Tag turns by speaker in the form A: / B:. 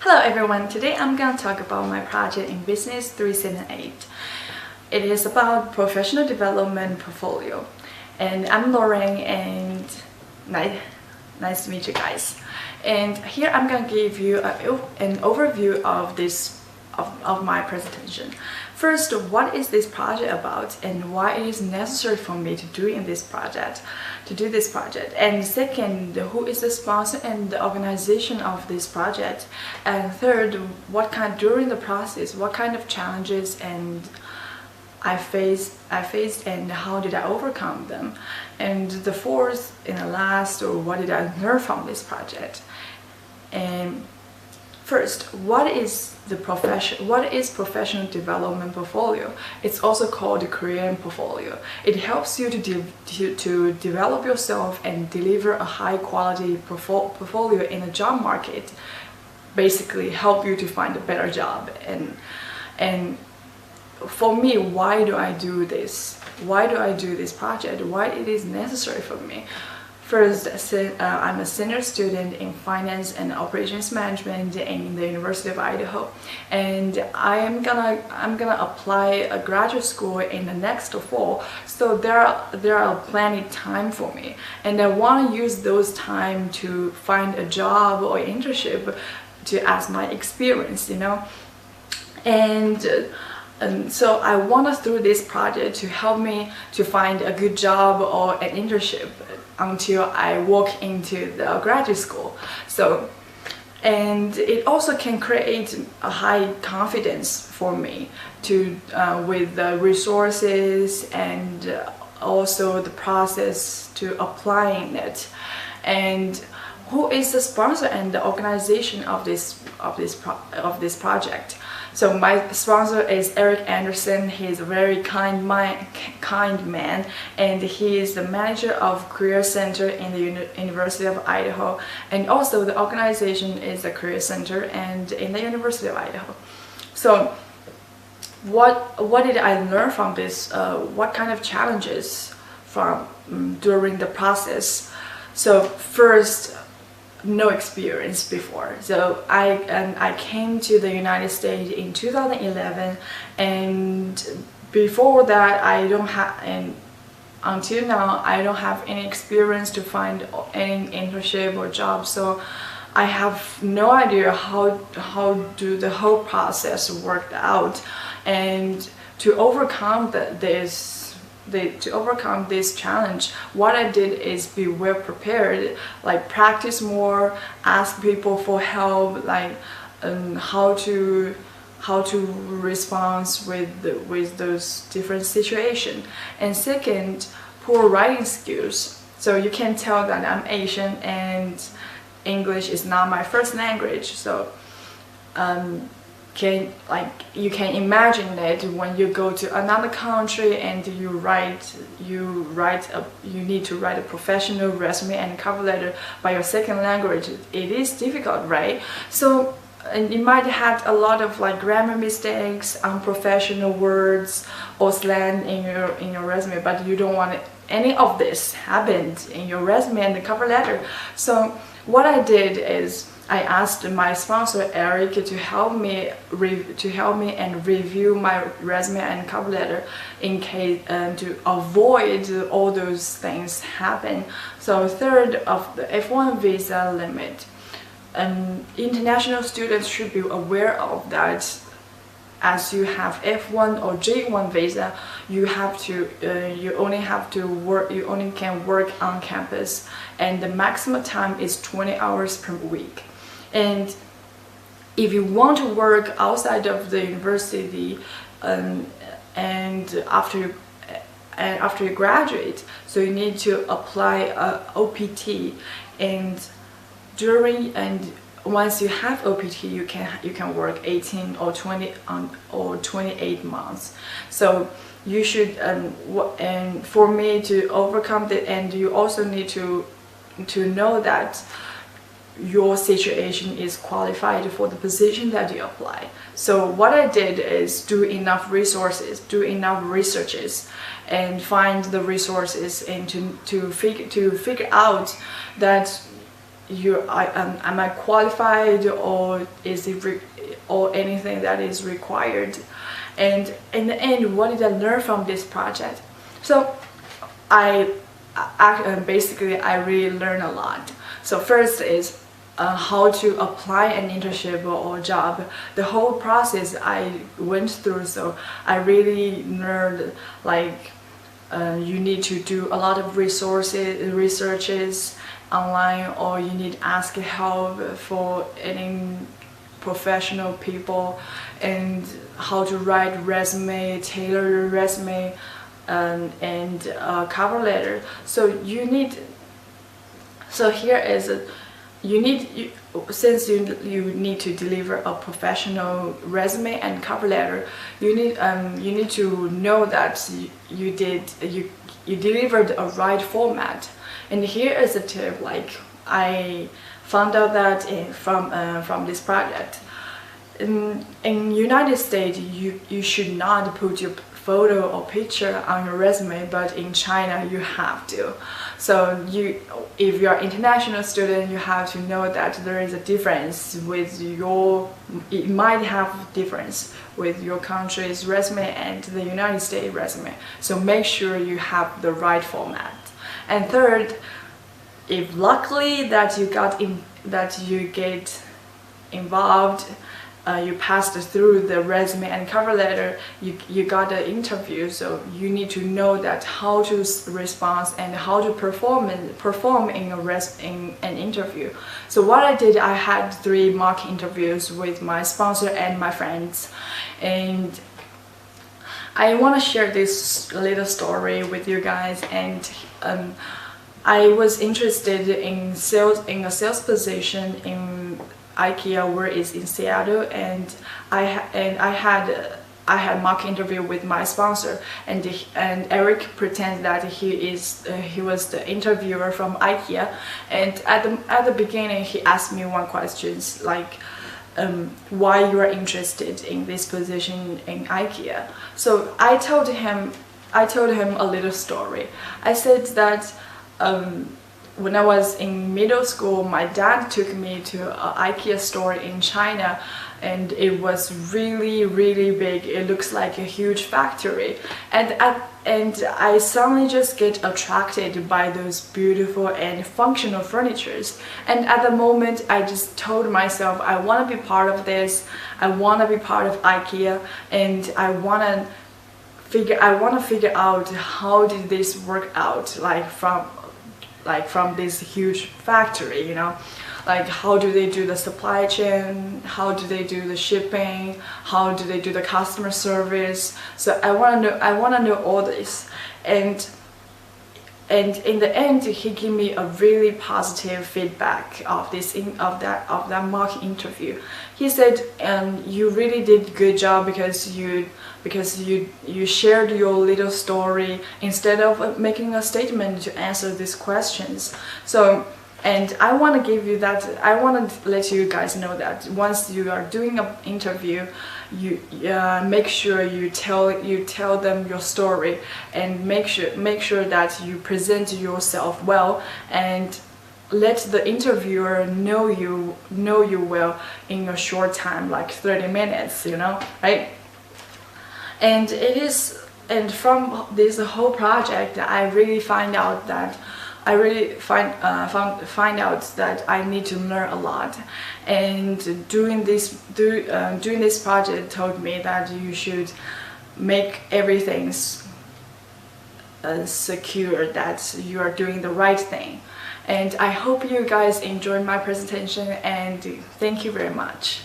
A: Hello everyone, today I'm going to talk about my project in Business 378. It is about professional development portfolio. And I'm Lorraine and nice to meet you guys. And here I'm going to give you an overview of my presentation. First, what is this project about and why it is necessary for me to do this project. And second, who is the sponsor and the organization of this project. And third, during the process, what kind of challenges and I faced and how did I overcome them. And the fourth and the last, or what did I learn from this project. And first, what is professional development portfolio? It's also called the career portfolio. It helps you to develop yourself and deliver a high quality portfolio in a job market. Basically, help you to find a better job. And for me, why do I do this? Why do I do this project? Why it is necessary for me? First, I'm a senior student in Finance and Operations Management in the University of Idaho, and I'm gonna apply a graduate school in the next fall. So there are plenty of time for me, and I want to use those time to find a job or internship to add my experience, And so I want to do this project to help me to find a good job or an internship until I walk into the graduate school. And it also can create a high confidence for me with the resources and also the process to applying it. And who is the sponsor and the organization of this project? So my sponsor is Eric Anderson. He is a very kind man, and he is the manager of Career Center in the University of Idaho, and also the organization is the Career Center and in the University of Idaho. So what did I learn from this? What kind of challenges during the process? So first, no experience before. So I came to the United States in 2011, and before that until now I don't have any experience to find any internship or job. So I have no idea how do the whole process worked out. And to overcome this challenge, what I did is be well prepared, like practice more, ask people for help, like how to respond with those different situations. And second, poor writing skills. So you can tell that I'm Asian and English is not my first language. So you can imagine that when you go to another country and you need to write a professional resume and cover letter by your second language. It is difficult, right? So and you might have a lot of grammar mistakes, unprofessional words or slang in your resume, but you don't want any of this happened in your resume and the cover letter. So what I did is I asked my sponsor Eric to help me and review my resume and cover letter in case to avoid all those things happen. So third, of the F1 visa limit, international students should be aware of that. As you have F1 or J1 visa, you only can work on campus, and the maximum time is 20 hours per week. And if you want to work outside of the university and after you graduate, so you need to apply a OPT, and once you have OPT, you can work 18 or 20 or 28 months. So you should and for me to overcome that, and you also need to know that your situation is qualified for the position that you apply. So what I did is do enough resources, do enough researches, and find the resources and to figure out that am I qualified, or is it or anything that is required. And in the end, what did I learn from this project? So basically I really learned a lot. So first is how to apply an internship or job. The whole process I went through, so I really learned like you need to do a lot of researches online, or you need to ask help for any professional people, and how to write resume, tailor your resume, and cover letter. So here is since you need to deliver a professional resume and cover letter, you need to know that you delivered a right format. And here is a tip. Like, I found out that from this project. In United States, you should not put your photo or picture on your resume, but in China you have to. So if you're an international student, you have to know that there is a difference with it might have difference with your country's resume and the United States resume. So make sure you have the right format. And third, if luckily that you get involved, you passed through the resume and cover letter, you got an interview, so you need to know that how to respond and how to perform in an interview. So what I did, I had 3 mock interviews with my sponsor and my friends, and I want to share this little story with you guys. And I was interested in a sales position in IKEA, where it's in Seattle, and I had mock interview with my sponsor, and Eric pretends that he was the interviewer from IKEA, and at the beginning he asked me one question, like why you are interested in this position in IKEA. So I told him a little story. I said that when I was in middle school, my dad took me to an IKEA store in China, and it was really, really big. It looks like a huge factory, and I suddenly just get attracted by those beautiful and functional furnitures. And at the moment, I just told myself, I want to be part of this. I want to be part of IKEA, and I want to figure out how did this work out, from this huge factory, you know, like how do they do the supply chain, how do they do the shipping, how do they do the customer service. So I want to know all this, and in the end he gave me a really positive feedback of that mock interview. He said, you really did good job because you shared your little story instead of making a statement to answer these questions. So, and I want to give you that, I want to let you guys know that once you are doing an interview, you make sure you tell them your story, and make sure that you present yourself well, and let the interviewer know you well in a short time, like 30 minutes, you know, right? And from this whole project, I really find out that I need to learn a lot. And doing this project taught me that you should make everything secure, that you are doing the right thing. And I hope you guys enjoyed my presentation, and thank you very much.